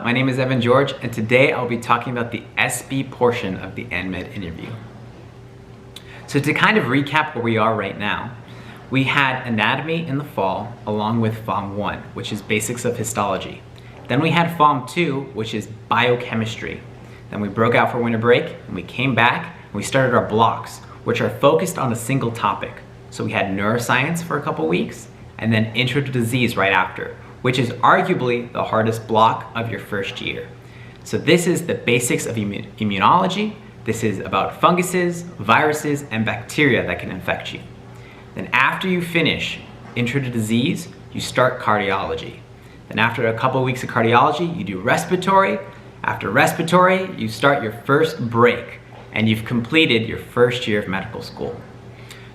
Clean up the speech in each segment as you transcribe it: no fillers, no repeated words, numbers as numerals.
Hello, my name is Evan George, and today I'll be talking about the SB portion of the EnMed interview. So to kind of recap where we are right now, we had anatomy in the fall along with Form 1, which is basics of histology. Then we had Form 2, which is biochemistry. Then we broke out for winter break, and we came back, and we started our blocks, which are focused on a single topic. So we had neuroscience for a couple weeks, and then intro to disease right after, which is arguably the hardest block of your first year. So this is the basics of immunology. This is about funguses, viruses, and bacteria that can infect you. Then after you finish intro to disease, you start cardiology. Then after a couple of weeks of cardiology, you do respiratory. After respiratory, you start your first break, and you've completed your first year of medical school.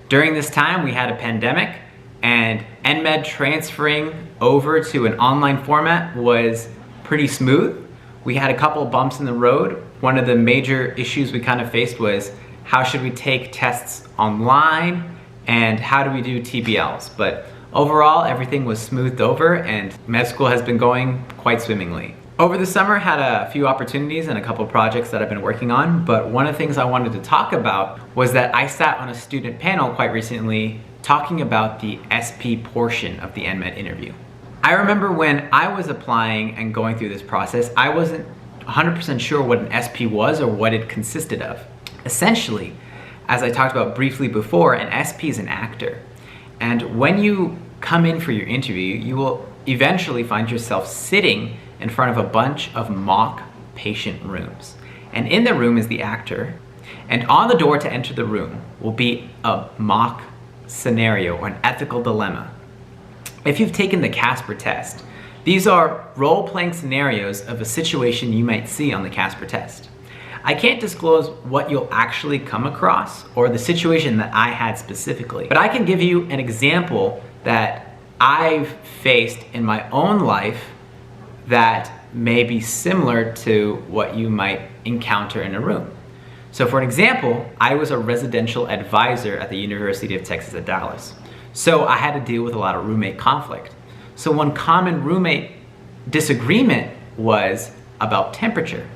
During this time, we had a pandemic, and EnMed transferring over to an online format was pretty smooth. We had a couple of bumps in the road. One of the major issues we kind of faced was how should we take tests online and how do we do TBLs? But overall, everything was smoothed over and med school has been going quite swimmingly. Over the summer, had a few opportunities and a couple projects that I've been working on, but one of the things I wanted to talk about was that I sat on a student panel quite recently talking about the SP portion of the EnMed interview. I remember when I was applying and going through this process, I wasn't 100% sure what an SP was or what it consisted of. Essentially, as I talked about briefly before, an SP is an actor. And when you come in for your interview, you will eventually find yourself sitting in front of a bunch of mock patient rooms. And in the room is the actor, and on the door to enter the room will be a mock scenario or an ethical dilemma. If you've taken the Kaspar test, these are role-playing scenarios of a situation you might see on the Kaspar test. I can't disclose what you'll actually come across or the situation that I had specifically, but I can give you an example that I've faced in my own life that may be similar to what you might encounter in a room. So for an example, I was a residential advisor at the University of Texas at Dallas. So I had to deal with a lot of roommate conflict. So one common roommate disagreement was about temperature.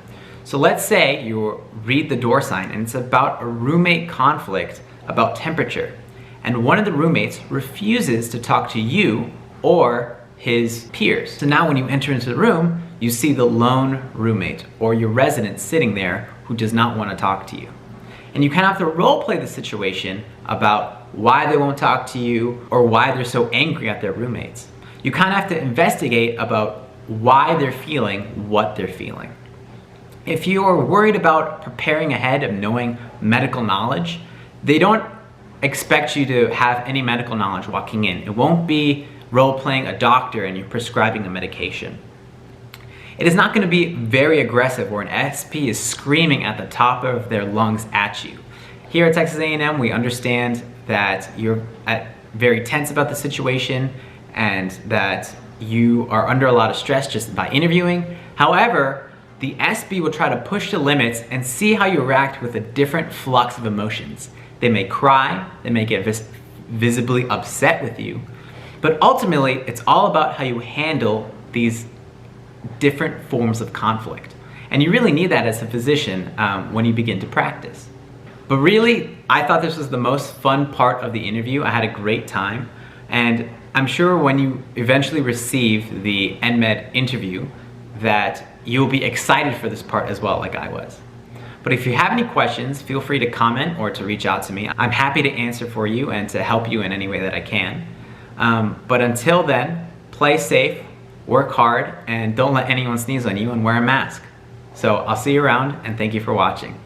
So let's say you read the door sign and it's about a roommate conflict about temperature. And one of the roommates refuses to talk to you or his peers. So now when you enter into the room, you see the lone roommate or your resident sitting there who does not want to talk to you. And you kind of have to role play the situation about why they won't talk to you or why they're so angry at their roommates. You kind of have to investigate about why they're feeling what they're feeling. If you are worried about preparing ahead of knowing medical knowledge, they don't expect you to have any medical knowledge walking in. It won't be role-playing a doctor and you're prescribing a medication. It is not going to be very aggressive where an SP is screaming at the top of their lungs at you. Here at Texas A&M, we understand that you're very tense about the situation and that you are under a lot of stress just by interviewing. However, the SP will try to push the limits and see how you react with a different flux of emotions. They may cry, they may get visibly upset with you, but ultimately, it's all about how you handle these different forms of conflict. And you really need that as a physician when you begin to practice. But really, I thought this was the most fun part of the interview. I had a great time. And I'm sure when you eventually receive the EnMed interview that you'll be excited for this part as well, like I was. But if you have any questions, feel free to comment or to reach out to me. I'm happy to answer for you and to help you in any way that I can. But until then, play safe, work hard, and don't let anyone sneeze on you and wear a mask. So I'll see you around, and thank you for watching.